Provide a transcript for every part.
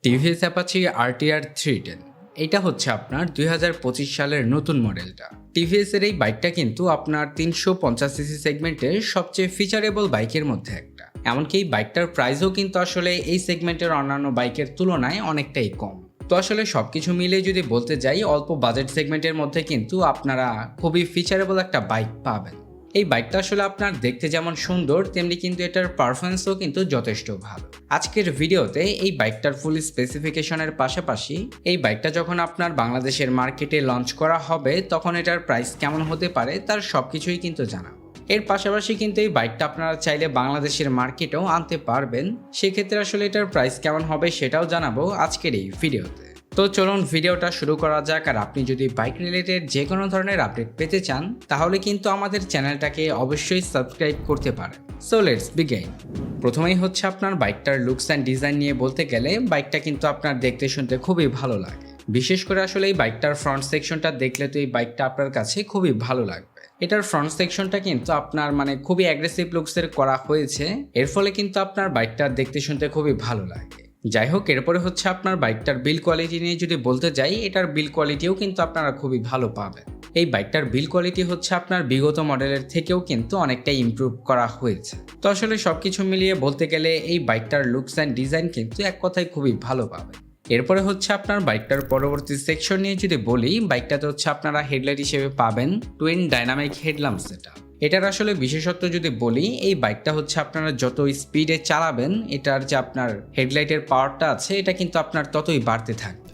TVS Apache RTR 310 এটা হচ্ছে আপনার 2025 সালের নতুন মডেলটা। টিভিএস এর এই বাইকটা কিন্তু আপনার 350 সিসি সেগমেন্টের সবচেয়ে ফিচারেবল বাইকের মধ্যে একটা। এমনকি এই বাইকটার প্রাইসও কিন্তু আসলে এই সেগমেন্টের অন্যান্য বাইকের তুলনায় অনেকটাই কম। তো আসলে সবকিছু মিলে যদি বলতে যাই, অল্প বাজেট সেগমেন্টের মধ্যে কিন্তু আপনারা খুবই ফিচারেবল একটা বাইক পাবেন। এই বাইকটা আসলে আপনার দেখতে যেমন সুন্দর, তেমনি কিন্তু এটার পারফরমেন্সও কিন্তু যথেষ্ট ভালো। আজকের ভিডিওতে এই বাইকটার ফুল স্পেসিফিকেশনের পাশাপাশি এই বাইকটা যখন আপনার বাংলাদেশের মার্কেটে লঞ্চ করা হবে তখন এটার প্রাইস কেমন হতে পারে তার সবকিছুই কিন্তু জানাবো। এর পাশাপাশি কিন্তু এই বাইকটা আপনারা চাইলে বাংলাদেশের মার্কেটেও আনতে পারবেন, সেক্ষেত্রে আসলে এটার প্রাইস কেমন হবে সেটাও জানাবো আজকের এই ভিডিওতে। তো চলুন ভিডিওটা শুরু করা যাক। আর আপনি যদি বাইক রিলেটেড যে কোনো ধরনের আপডেট পেতে চান তাহলে কিন্তু আমাদের চ্যানেলটাকে অবশ্যই সাবস্ক্রাইব করতে পারেন। So let's begin. প্রথমেই হচ্ছে আপনার বাইকটার লুকস অ্যান্ড ডিজাইন নিয়ে বলতে গেলে বাইকটা কিন্তু আপনার দেখতে শুনতে খুবই ভালো লাগে। বিশেষ করে আসলে এই বাইকটার ফ্রন্ট সেকশনটা দেখলে তো এই বাইকটা আপনার কাছে খুবই ভালো লাগবে। এটার ফ্রন্ট সেকশনটা কিন্তু আপনার খুবই অ্যাগ্রেসিভ লুকসের করা হয়েছে, এর ফলে কিন্তু আপনার বাইকটা দেখতে শুনতে খুবই ভালো লাগে। যাই হোক, এরপরে হচ্ছে আপনার বাইকটার বিল্ড কোয়ালিটি নিয়ে যদি বলতে যাই, এটার বিল্ড কোয়ালিটিও কিন্তু আপনারা খুবই ভালো পাবেন। এই বাইকটার বিল্ড কোয়ালিটি হচ্ছে আপনার বিগত মডেলের থেকেও কিন্তু অনেকটাই ইমপ্রুভ করা হয়েছে। তো আসলে সবকিছু মিলিয়ে বলতে গেলে এই বাইকটার লুকস অ্যান্ড ডিজাইন কিন্তু এক কথায় খুবই ভালো পাবেন। এরপরে হচ্ছে আপনার বাইকটার পরবর্তী সেকশন নিয়ে যদি বলি, বাইকটাতে হচ্ছে আপনারা হেডলাইট হিসেবে পাবেন টুইন ডাইনামিক হেডল্যাম্প সেটআপ। এটার আসলে বিশেষত্ব যদি বলি, এই বাইকটা হচ্ছে আপনারা যত স্পিডে চালাবেন এটার যে আপনার হেডলাইটের পাওয়ারটা আছে এটা কিন্তু আপনার ততই বাড়তে থাকবে।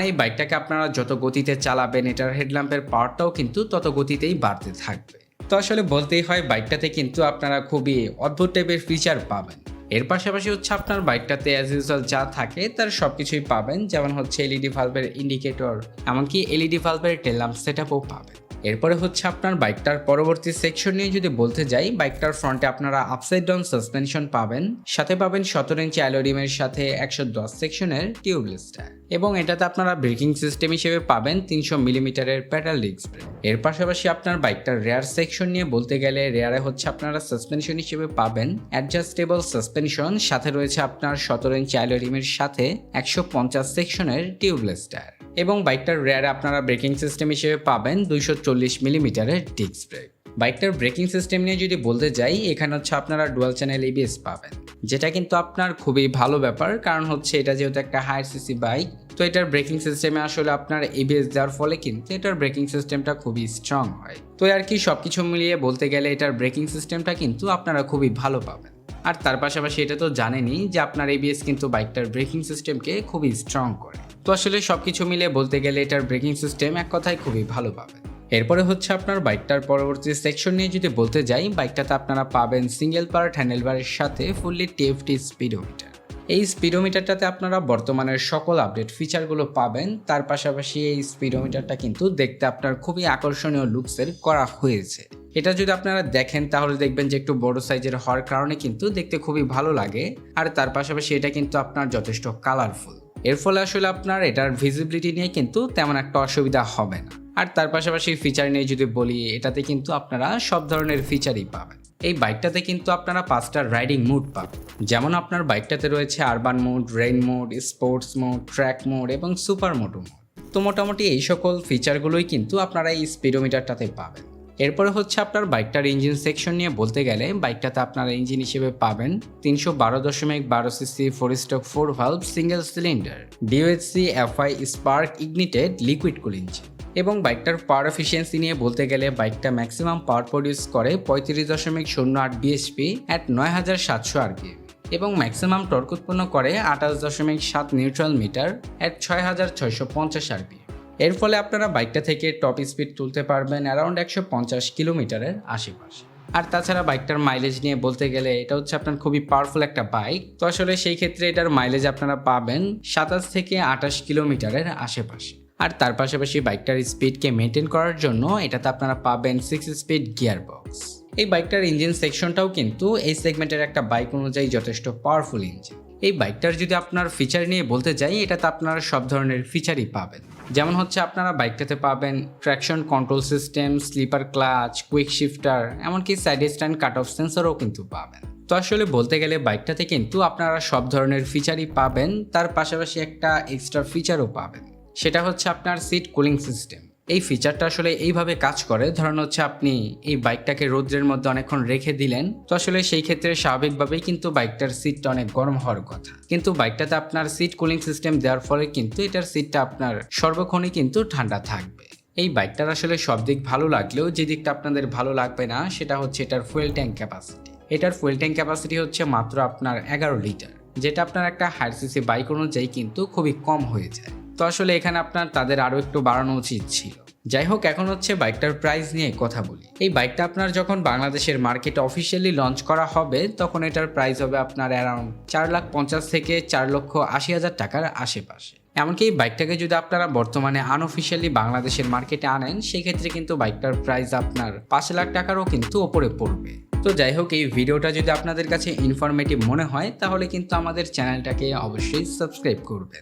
এই বাইকটাকে আপনারা যত গতিতে চালাবেন এটার হেডল্যাম্পের পাওয়ারটাও কিন্তু তত গতিতেই বাড়তে থাকবে। তো আসলে বলতেই হয় বাইকটাতে কিন্তু আপনারা খুবই অদ্ভুত টাইপের ফিচার পাবেন। এর পাশাপাশি হচ্ছে আপনার বাইকটাতে অ্যাজ ইউজুয়াল যা থাকে তার সবকিছুই পাবেন, যেমন হচ্ছে এলইডি ভালভের ইন্ডিকেটর, এমনকি এলইডি ভালভের টেল ল্যাম্প সেটআপও পাবেন। এরপরে হচ্ছে আপনার বাইকটার পরবর্তী সেকশন নিয়ে যদি বলতে যাই, বাইকটার ফ্রন্টে আপনারা আপসাইড ডাউন সাসপেনশন পাবেন, সাথে পাবেন 17 ইঞ্চি অ্যালোরিমের সাথে 110 সেকশনের টিউবলেস টায়ার, এবং এটাতে আপনারা ব্রেকিং সিস্টেম হিসেবে পাবেন 300 মিলিমিটারের প্যাডাল ডিস্ক ব্রেক। এর পাশাপাশি আপনার বাইকটার রেয়ার সেকশন নিয়ে বলতে গেলে, রেয়ারে হচ্ছে আপনারা সাসপেনশন হিসেবে পাবেন অ্যাডজাস্টেবল সাসপেনশন, সাথে রয়েছে আপনার 17 ইঞ্চি অ্যালোরিমের সাথে 150 সেকশনের টিউবলেস টায়ার, এবং বাইকটার রেয়ারে আপনারা ব্রেকিং সিস্টেম হিসেবে পাবেন 240 মিলিমিটারের ডিস্ক ব্রেক। বাইকটার ব্রেকিং সিস্টেম নিয়ে যদি বলতে যাই, এখানে হচ্ছে আপনারা ডুয়াল চ্যানেল এবিএস পাবেন, যেটা কিন্তু আপনার খুবই ভালো ব্যাপার, কারণ হচ্ছে এটা যেহেতু একটা হায়ার সিসি বাইক, তো এটার ব্রেকিং সিস্টেমে আসলে আপনার এবিএস দেওয়ার ফলে কিন্তু এটার ব্রেকিং সিস্টেমটা খুবই স্ট্রং হয়। তো আর কি সবকিছু মিলিয়ে বলতে গেলে এটার ব্রেকিং সিস্টেমটা কিন্তু আপনারা খুবই ভালো পাবেন। আর তার পাশাপাশি এটা তো জানেনই যে আপনার এবিএস কিন্তু বাইকটার ব্রেকিং সিস্টেমকে খুবই স্ট্রং করে। তো আসলে সবকিছু মিলে বলতে গেলে এটার ব্রেকিং সিস্টেম এক কথায় খুবই ভালো পাবেন। এরপরে হচ্ছে আপনার বাইকটার পরবর্তী সেকশন নিয়ে যদি বলতে যাই, বাইকটাতে আপনারা পাবেন সিঙ্গেল পার্ট হ্যান্ডেলবারের সাথে ফুললি টিএফটি স্পিডোমিটার। এই স্পিডোমিটারটাতে আপনারা বর্তমানের সকল আপডেট ফিচারগুলো পাবেন। তার পাশাপাশি এই স্পিডোমিটারটা কিন্তু দেখতে আপনার খুবই আকর্ষণীয় লুকসের করা হয়েছে। এটা যদি আপনারা দেখেন তাহলে দেখবেন যে একটু বড় সাইজের হওয়ার কারণে কিন্তু দেখতে খুবই ভালো লাগে, আর তার পাশাপাশি এটা কিন্তু আপনার যথেষ্ট কালারফুল। এর ফলে আসলে আপনার এটার ভিজিবিলিটি নিয়ে কিন্তু তেমন একটা অসুবিধা হবে না। আর তার পাশাপাশি ফিচার নিয়ে যদি বলি, এটাতে কিন্তু আপনারা সব ধরনের ফিচারই পাবেন। এই বাইকটাতে কিন্তু আপনারা 5টা রাইডিং মোড পাবেন, যেমন আপনার বাইকটাতে রয়েছে urban mode, rain mode, sports mode, track mode এবং সুপার মোটো মোড। তো মোটামুটি এই সকল ফিচারগুলোই কিন্তু আপনারা এই স্পিডোমিটারটাতে পাবেন। এরপরে হচ্ছে আপনার বাইকটার ইঞ্জিন সেকশন নিয়ে বলতে গেলে, বাইকটাতে আপনারা ইঞ্জিন হিসেবে পাবেন 312.12 CC 4 stroke 4 valve single cylinder DOHC FI spark ignited liquid cool engine. এবং বাইকটার পাওয়ার এফিসিয়েন্সি নিয়ে বলতে গেলে, বাইকটা ম্যাক্সিমাম পাওয়ার প্রডিউস করে 35.08 বিএসপি অ্যাট 9700 আরপিএম, এবং ম্যাক্সিমাম টর্ক উৎপন্ন করে 28.7 নিউট্রাল মিটার অ্যাট 6650 আরপিএম। এর ফলে আপনারা বাইকটা থেকে টপ স্পিড তুলতে পারবেন অ্যারাউন্ড 150 কিলোমিটারের আশেপাশে। আর তাছাড়া বাইকটার মাইলেজ নিয়ে বলতে গেলে, এটা হচ্ছে আপনার খুবই পাওয়ারফুল একটা বাইক। তো আসলে সেই ক্ষেত্রে এটার মাইলেজ আপনারা পাবেন 27 থেকে 28 কিলোমিটারের আশেপাশে। আর তার পাশাপাশি বাইকটার স্পিডকে মেনটেন করার জন্য এটাতে আপনারা পাবেন 6 স্পিড গিয়ার বক্স। এই বাইকটার ইঞ্জিন সেকশনটাও কিন্তু এই সেগমেন্টের একটা বাইক অনুযায়ী যথেষ্ট পাওয়ারফুল ইঞ্জিন। এই বাইকটার যদি আপনার ফিচার নিয়ে বলতে যাই, এটাতে আপনারা সব ধরনের ফিচারই পাবেন, যেমন হচ্ছে আপনারা বাইকটাতে পাবেন traction control system, slipper clutch, quick shifter, এমনকি সাইড স্ট্যান্ড কাট অফ সেন্সরও কিন্তু পাবেন। তো আসলে বলতে গেলে বাইকটাতে কিন্তু আপনারা সব ধরনের ফিচারই পাবেন, তার পাশাপাশি একটা এক্সট্রা ফিচারও পাবেন। সেটা হচ্ছে আপনার সিট কুলিং সিস্টেম। এই ফিচারটা আসলে এইভাবে কাজ করে, ধরুন হচ্ছে আপনি এই বাইকটাকে রৌদ্রের মধ্যে অনেকক্ষণ রেখে দিলেন, তো আসলে সেই ক্ষেত্রে স্বাভাবিকভাবেই কিন্তু বাইকটার সিটটা অনেক গরম হওয়ার কথা, কিন্তু বাইকটাতে আপনার সিট কুলিং সিস্টেম দেওয়ার ফলে কিন্তু এটার সিটটা আপনার সর্বক্ষণই কিন্তু ঠান্ডা থাকবে। এই বাইকটার আসলে সব দিক ভালো লাগলেও যে দিকটা আপনাদের ভালো লাগবে না সেটা হচ্ছে এটার ফুয়েল ট্যাঙ্ক ক্যাপাসিটি। এটার ফুয়েল ট্যাঙ্ক ক্যাপাসিটি হচ্ছে মাত্র আপনার 11 লিটার, যেটা আপনার একটা হায়ার সিসি বাইক অনুযায়ী কিন্তু খুবই কম হয়ে যায়। তো আসলে এখানে আপনার তাদের আরও একটু বাড়ানো উচিত ছিল। যাই হোক, এখন হচ্ছে বাইকটার প্রাইস নিয়ে কথা বলি। এই বাইকটা আপনার যখন বাংলাদেশের মার্কেটে অফিসিয়ালি লঞ্চ করা হবে তখন এটার প্রাইস হবে আপনার অ্যারাউন্ড 4,50,000 থেকে 4,80,000 টাকার আশেপাশে। এমনকি এই বাইকটাকে যদি আপনারা বর্তমানে আনঅফিসিয়ালি বাংলাদেশের মার্কেটে আনেন সেক্ষেত্রে কিন্তু বাইকটার প্রাইস আপনার 5 লাখ টাকারও কিন্তু ওপরে পড়বে। তো যাই হোক, এই ভিডিওটা যদি আপনাদের কাছে ইনফরমেটিভ মনে হয় তাহলে কিন্তু আমাদের চ্যানেলটাকে অবশ্যই সাবস্ক্রাইব করবেন।